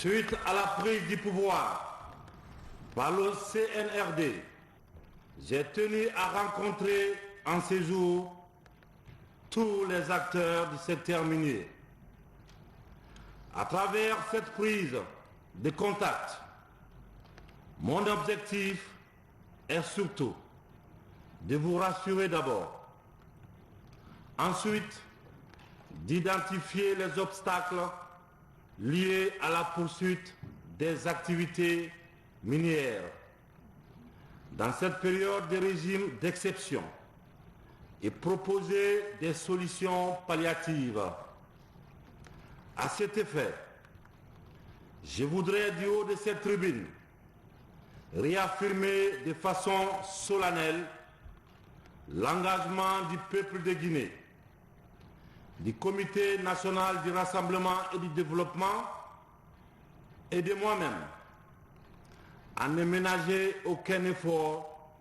Suite à la prise du pouvoir par le CNRD, j'ai tenu à rencontrer en ces jours tous les acteurs du secteur minier. À travers cette prise de contact, mon objectif est surtout de vous rassurer d'abord, ensuite d'identifier les obstacles liés à la poursuite des activités minières dans cette période de régime d'exception et proposer des solutions palliatives. À cet effet, je voudrais du haut de cette tribune réaffirmer de façon solennelle l'engagement du peuple de Guinée, du Comité national du rassemblement et du développement et de moi-même à ne ménager aucun effort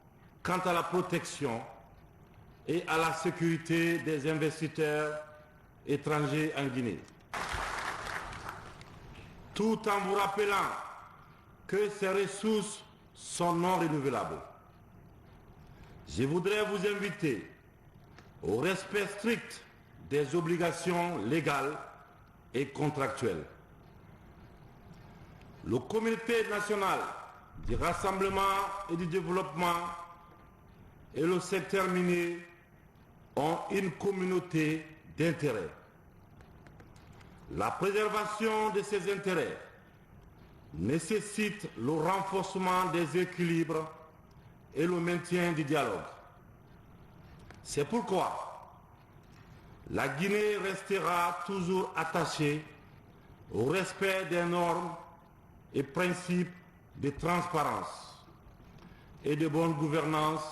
quant à la protection et à la sécurité des investisseurs étrangers en Guinée. Tout en vous rappelant que ces ressources sont non renouvelables. Je voudrais vous inviter au respect strict des obligations légales et contractuelles. Le Comité national du rassemblement et du développement et le secteur minier ont une communauté d'intérêts. La préservation de ces intérêts nécessite le renforcement des équilibres et le maintien du dialogue. C'est pourquoi la Guinée restera toujours attachée au respect des normes et principes de transparence et de bonne gouvernance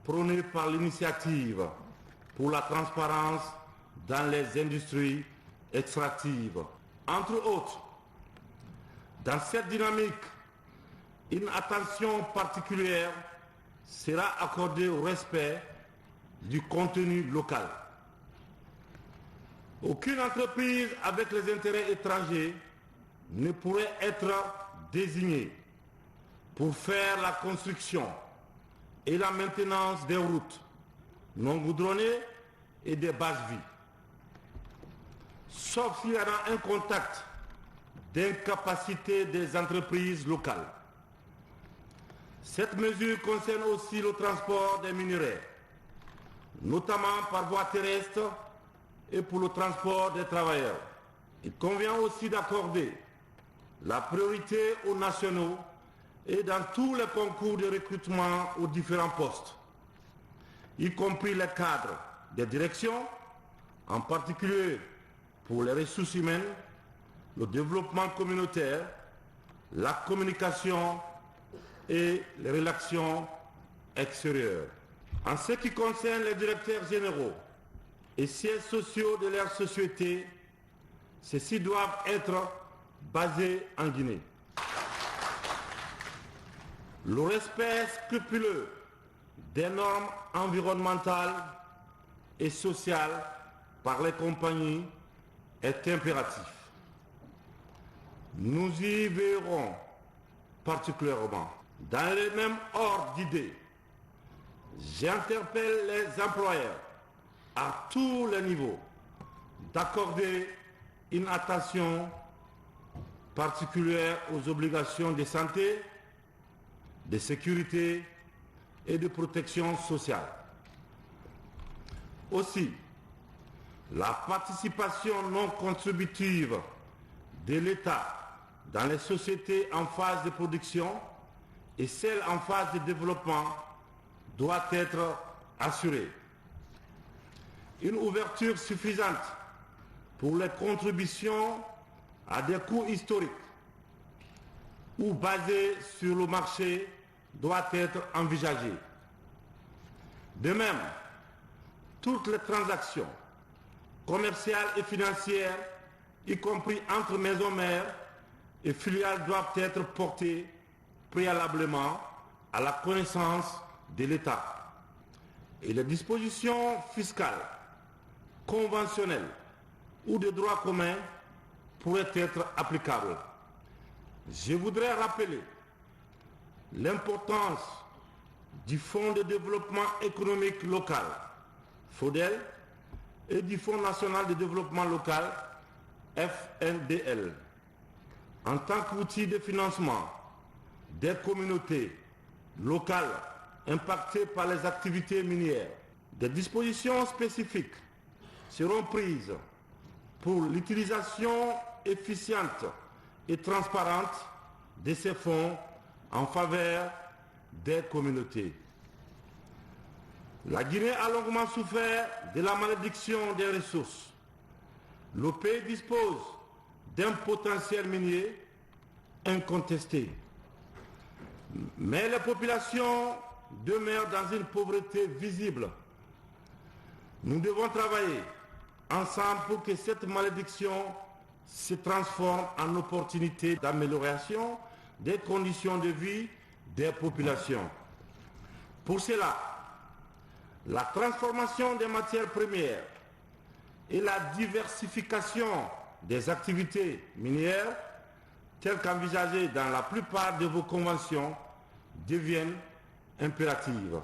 prônés par l'initiative pour la transparence dans les industries extractives. Entre autres, dans cette dynamique, une attention particulière sera accordée au respect du contenu local. Aucune entreprise avec les intérêts étrangers ne pourrait être désignée pour faire la construction et la maintenance des routes non goudronnées et des bases vies, sauf s'il y aura un contact d'incapacité des entreprises locales. Cette mesure concerne aussi le transport des minerais, notamment par voie terrestre et pour le transport des travailleurs. Il convient aussi d'accorder la priorité aux nationaux et dans tous les concours de recrutement aux différents postes, y compris les cadres des directions, en particulier pour les ressources humaines, le développement communautaire, la communication et les relations extérieures. En ce qui concerne les directeurs généraux et sièges sociaux de leur société, ceux-ci doivent être basés en Guinée. Le respect scrupuleux des normes environnementales et sociales par les compagnies est impératif. Nous y veillerons particulièrement. Dans le même ordre d'idées, j'interpelle les employeurs à tous les niveaux d'accorder une attention particulière aux obligations de santé, de sécurité et de protection sociale. Aussi, la participation non contributive de l'État dans les sociétés en phase de production et celles en phase de développement doit être assurée. Une ouverture suffisante pour les contributions à des coûts historiques ou basées sur le marché doit être envisagée. De même, toutes les transactions commerciales et financières, y compris entre maisons mères et filiales, doivent être portées préalablement à la connaissance de l'État. Et les dispositions fiscales, conventionnelles ou de droit commun pourraient être applicables. Je voudrais rappeler l'importance du Fonds de développement économique local, FODEL, et du Fonds national de développement local, FNDL, en tant qu'outil de financement des communautés locales impactées par les activités minières. Des dispositions spécifiques seront prises pour l'utilisation efficiente et transparente de ces fonds en faveur des communautés. La Guinée a longuement souffert de la malédiction des ressources. Le pays dispose d'un potentiel minier incontesté. Mais les populations demeurent dans une pauvreté visible. Nous devons travailler ensemble pour que cette malédiction se transforme en opportunité d'amélioration des conditions de vie des populations. Pour cela, la transformation des matières premières et la diversification des activités minières, telles qu'envisagées dans la plupart de vos conventions, deviennent impératives.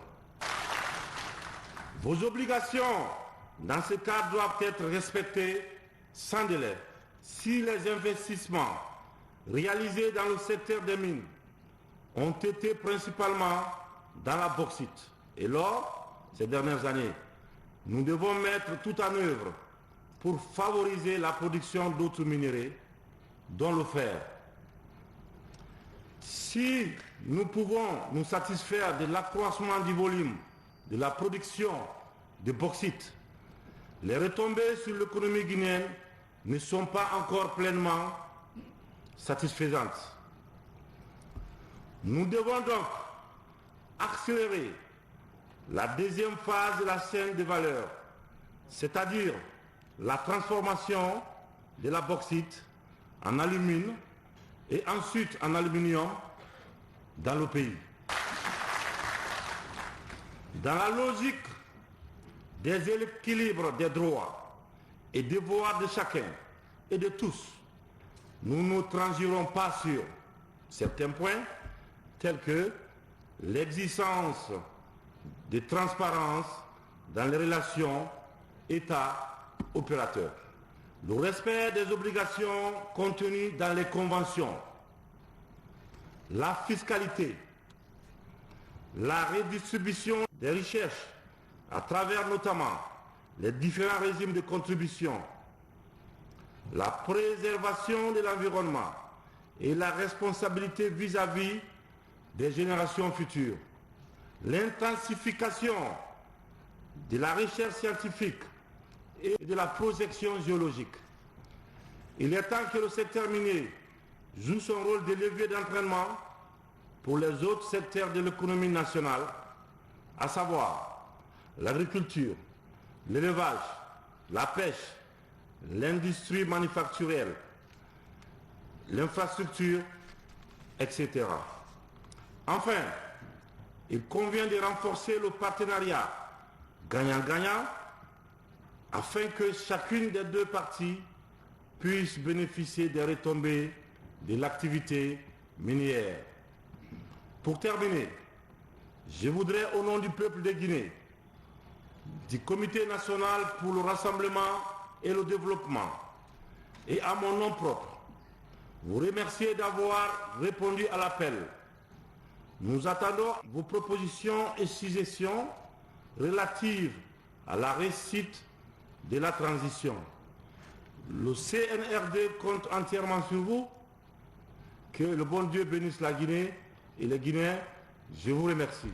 Vos obligations dans ce cadre doivent être respectées sans délai. Si les investissements réalisés dans le secteur des mines ont été principalement dans la bauxite et l'or ces dernières années, nous devons mettre tout en œuvre pour favoriser la production d'autres minéraux, dont le fer. Si nous pouvons nous satisfaire de l'accroissement du volume de la production de bauxite, les retombées sur l'économie guinéenne ne sont pas encore pleinement satisfaisantes. Nous devons donc accélérer la deuxième phase de la chaîne de valeur, c'est-à-dire la transformation de la bauxite en alumine et ensuite en aluminium dans le pays. Dans la logique des équilibres des droits et devoirs de chacun et de tous, nous ne transigirons pas sur certains points tels que l'existence de transparence dans les relations État-opérateur, le respect des obligations contenues dans les conventions, la fiscalité, la redistribution des richesses à travers notamment les différents régimes de contribution, la préservation de l'environnement et la responsabilité vis-à-vis des générations futures, l'intensification de la recherche scientifique et de la projection géologique. Il est temps que le secteur minier joue son rôle de levier d'entraînement pour les autres secteurs de l'économie nationale, à savoir l'agriculture, l'élevage, la pêche, l'industrie manufacturière, l'infrastructure, etc. Enfin, il convient de renforcer le partenariat gagnant-gagnant afin que chacune des deux parties puisse bénéficier des retombées de l'activité minière. Pour terminer, je voudrais au nom du peuple de Guinée, du Comité national pour le rassemblement et le développement et à mon nom propre, vous remercier d'avoir répondu à l'appel. Nous attendons vos propositions et suggestions relatives à la réussite de la transition. Le CNRD compte entièrement sur vous. Que le bon Dieu bénisse la Guinée et les Guinéens. Je vous remercie.